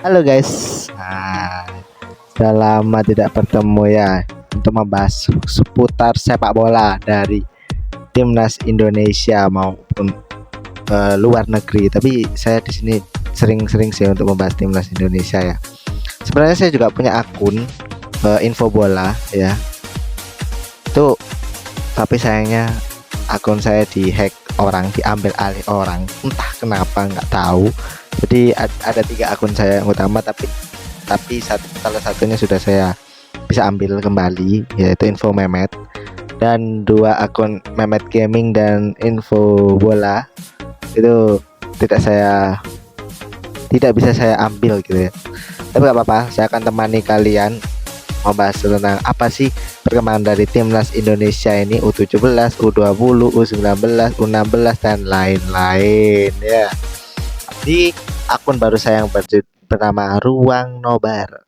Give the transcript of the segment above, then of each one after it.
Halo guys, sudah lama tidak bertemu ya untuk membahas seputar sepak bola dari timnas Indonesia maupun luar negeri. Tapi saya di sini sering-sering sih untuk membahas timnas Indonesia ya. Sebenarnya saya juga punya akun info bola ya. Tapi sayangnya akun saya dihack orang, diambil alih orang, entah kenapa nggak tahu. Jadi ada 3 akun saya yang utama, tapi salah satunya sudah saya bisa ambil kembali, yaitu info Memet, dan 2 akun Memet Gaming dan info bola itu tidak bisa saya ambil gitu ya. Tapi gak apa-apa, saya akan temani kalian membahas tentang apa sih perkembangan dari timnas Indonesia ini, U17, U20, U19, U16 dan lain-lain ya. Di akun baru saya yang bernama Ruang Nobar.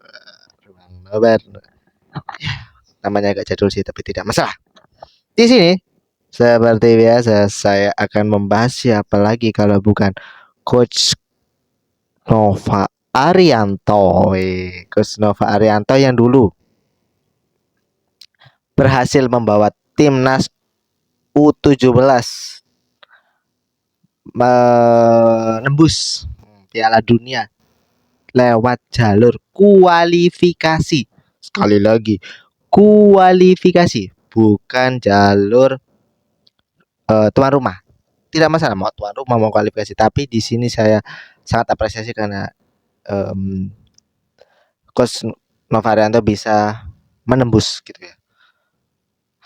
Namanya agak jadul sih, tapi tidak masalah. Di sini seperti biasa saya akan membahas siapa lagi kalau bukan Coach Nova Arianto. Coach Nova Arianto yang dulu berhasil membawa timnas U17 menembus Piala Dunia lewat jalur kualifikasi. Sekali lagi, kualifikasi, bukan jalur tuan rumah. Tidak masalah mau tuan rumah mau kualifikasi, tapi di sini saya sangat apresiasi karena Coach Novarianto bisa menembus gitu ya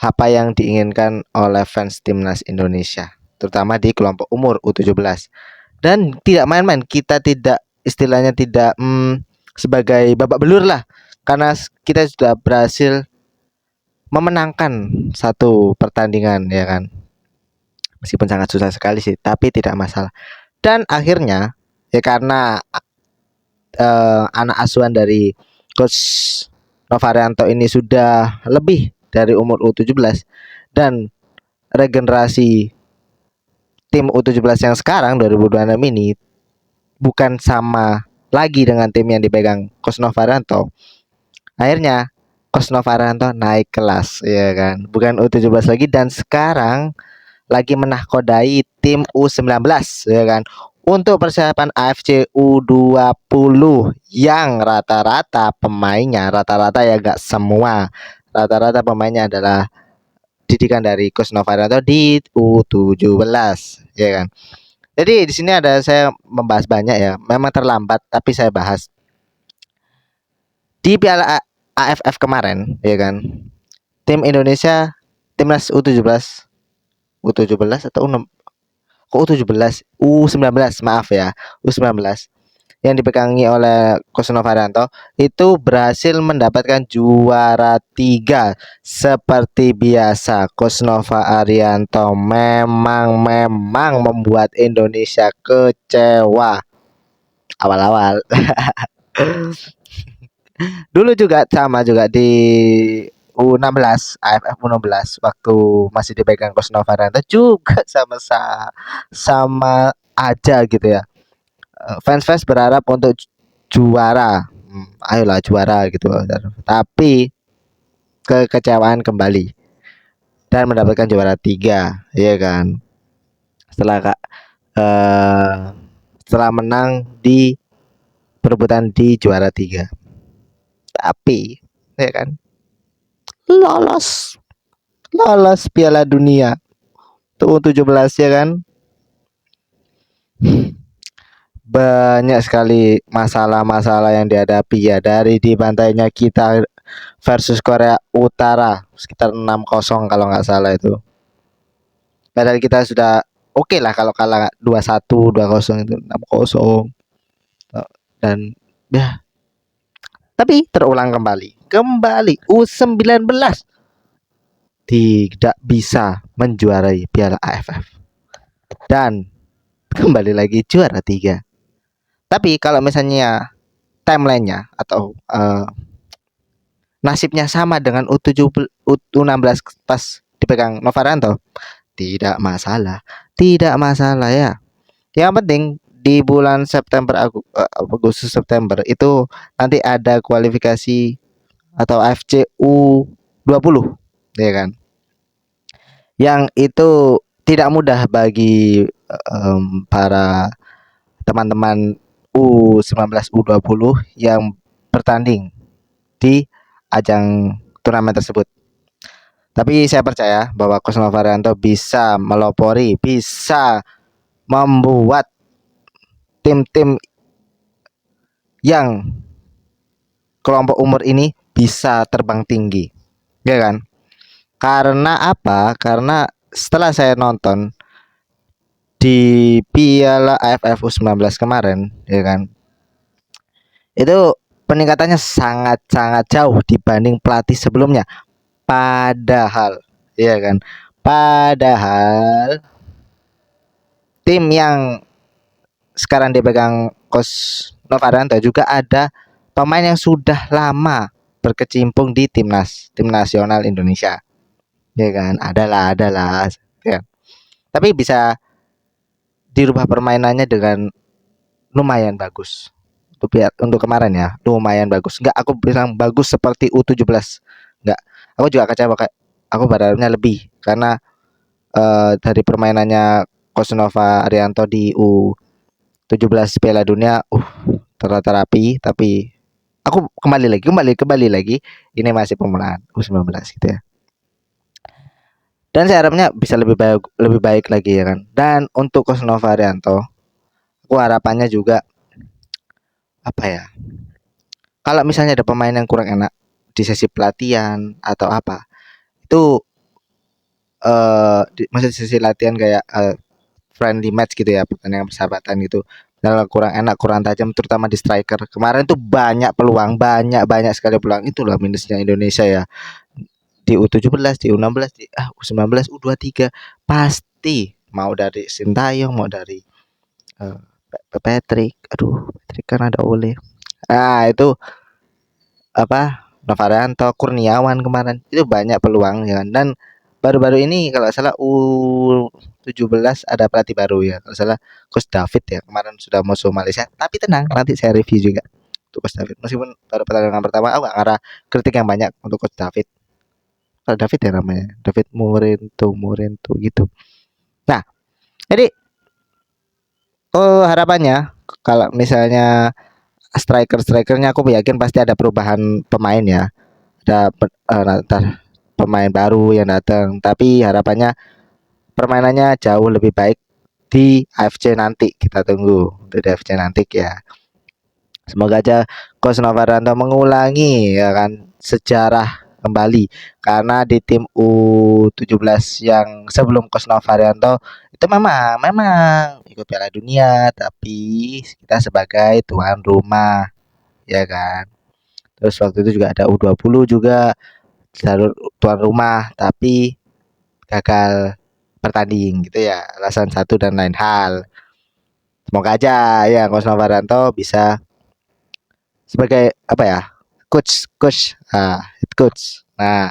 apa yang diinginkan oleh fans timnas Indonesia, terutama di kelompok umur U17. Dan tidak main-main, kita tidak istilahnya tidak sebagai babak belur lah, karena kita sudah berhasil memenangkan satu pertandingan ya kan, meskipun sangat susah sekali sih, tapi tidak masalah. Dan akhirnya ya karena anak asuhan dari Coach Novarianto ini sudah lebih dari umur U17, dan regenerasi tim U17 yang sekarang 2026 ini bukan sama lagi dengan tim yang dipegang Coach Novarianto. Akhirnya Coach Novarianto naik kelas ya kan, bukan U17 lagi, dan sekarang lagi menahkodai tim U19 ya kan, untuk persiapan AFC U20 yang rata-rata pemainnya ya enggak semua, rata-rata pemainnya adalah didikan dari Coach Novarianto di U17 ya kan. Jadi di sini ada saya membahas banyak ya. Memang terlambat tapi saya bahas. Di Piala AFF kemarin ya kan, tim Indonesia timnas U17 atau U17 U19 maaf ya, U19 yang dipegangi oleh Coach Novarianto itu berhasil mendapatkan juara 3. Seperti biasa, Coach Nova Arianto memang membuat Indonesia kecewa awal-awal. Dulu juga sama juga di U16, AFF U16 waktu masih dipegang Coach Novarianto juga sama aja gitu ya. Fans berharap untuk juara, ayolah juara gitu, tapi kekecewaan kembali dan mendapatkan juara 3 ya kan, setelah menang di perebutan di juara 3, tapi ya kan lolos Piala Dunia tuh 17 ya kan. Banyak sekali masalah-masalah yang dihadapi ya, dari dibantainya kita versus Korea Utara sekitar 6-0 kalau nggak salah itu. Padahal kita sudah oke lah kalau kalah 2-1, 2-0 itu 6-0. Dan ya, tapi terulang kembali U19 tidak bisa menjuarai Piala AFF dan kembali lagi juara 3. Tapi kalau misalnya timelinenya atau nasibnya sama dengan U16 pas dipegang Novarianto, tidak masalah ya. Yang penting di bulan September Agustus September itu nanti ada kualifikasi atau AFC U20 ya kan. Yang itu tidak mudah bagi para teman-teman U19 U20 yang bertanding di ajang turnamen tersebut. Tapi saya percaya bahwa Coach Novarianto bisa melopori, bisa membuat tim-tim yang kelompok umur ini bisa terbang tinggi, ya kan? Karena apa? Karena setelah saya nonton di Piala AFF U19 kemarin, ya kan? Itu peningkatannya sangat-sangat jauh dibanding pelatih sebelumnya. Padahal, ya kan? Padahal tim yang sekarang dipegang Coach Novarianto juga ada pemain yang sudah lama berkecimpung di tim nasional Indonesia, ya kan? Adalah, ya. Tapi bisa dirubah permainannya dengan lumayan bagus. Untuk kemarin ya, lumayan bagus. Enggak aku bilang bagus seperti U17. Enggak. Aku juga kecewa kayak aku berharapnya lebih karena dari permainannya Coach Nova Arianto di U17 Piala Dunia terapi, tapi aku kembali lagi ini masih pemulaan U19 gitu ya. Dan saya harapnya bisa lebih baik lagi ya kan. Dan untuk Coach Nova Arianto, aku harapannya juga apa ya? Kalau misalnya ada pemain yang kurang enak di sesi pelatihan atau apa, itu masih di sesi latihan kayak friendly match gitu ya, pertandingan persahabatan gitu. Kalau kurang enak, kurang tajam, terutama di striker. Kemarin tuh banyak peluang, banyak sekali peluang. Itulah minusnya Indonesia ya. Di U17, di U16, di U19, U23 pasti mau dari Sintayong, mau dari uh, Patrick. Aduh, Patrick kan ada Oleh. Itu apa? Novarianto, Kurniawan kemarin. Itu banyak peluang ya kan. Dan baru-baru ini kalau salah U17 ada pelatih baru ya. Kalau salah Coach David ya. Kemarin sudah musuh Malaysia. Tapi tenang, nanti saya review juga untuk Coach David. Meskipun baru pertandingan pertama aku gak ngarah kritik yang banyak untuk Coach David. Kalau David ya namanya. David Morento gitu. Nah, jadi harapannya kalau misalnya strikernya aku yakin pasti ada perubahan pemain ya. Ada pemain baru yang datang, tapi harapannya permainannya jauh lebih baik di AFC nanti. Kita tunggu di AFC nanti ya. Semoga aja Coach Novarianto mengulangi ya kan sejarah kembali, karena di tim U17 yang sebelum Coach Novarianto itu memang ikut Piala Dunia, tapi kita sebagai tuan rumah ya kan. Terus waktu itu juga ada U20 juga jalur tuan rumah, tapi gagal bertanding gitu ya, alasan satu dan lain hal. Semoga aja ya Coach Novarianto bisa sebagai apa ya, head coach, nah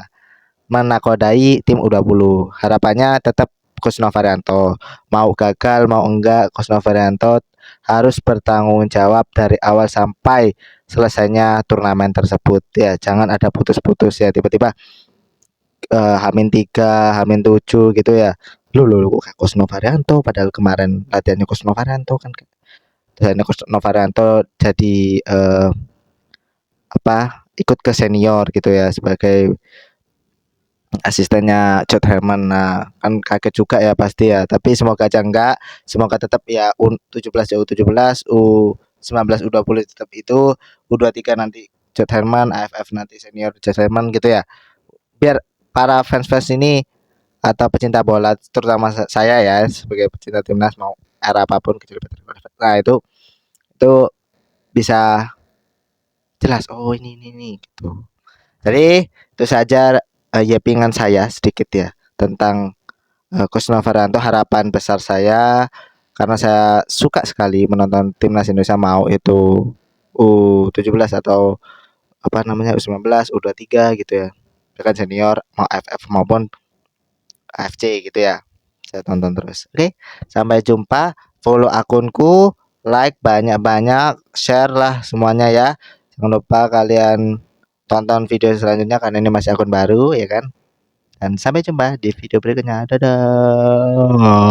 menakodai tim U20. Harapannya tetap Coach Novarianto, mau gagal mau enggak Coach Novarianto harus bertanggung jawab dari awal sampai selesainya turnamen tersebut ya. Jangan ada putus-putus ya, tiba-tiba H-3, H-7 gitu ya. Lu kok Coach Novarianto padahal kemarin latihannya Coach Novarianto kan. Dan Coach Novarianto jadi ikut ke senior gitu ya sebagai asistennya Chad Herman. Nah, kan kaget juga ya pasti ya. Tapi semoga aja enggak. Semoga tetap ya U17 ya U17, U19 U20 tetap itu, U23 nanti Chad Herman, AFF nanti senior Chad Herman gitu ya. Biar para fans-fans ini atau pecinta bola, terutama saya ya sebagai pecinta timnas, mau era apapun kecil besar. Nah, itu bisa jelas, oh ini gitu. Jadi itu saja yapingan saya sedikit ya tentang Coach Novarianto. Harapan besar saya karena saya suka sekali menonton timnas Indonesia, mau itu U17 atau apa namanya U19, U23 gitu ya. Bahkan senior mau FF maupun AFC gitu ya. Saya tonton terus. Oke, sampai jumpa. Follow akunku like banyak-banyak, share lah semuanya ya. Jangan lupa kalian tonton video selanjutnya karena ini masih akun baru ya kan. Dan sampai jumpa di video berikutnya. Dadah.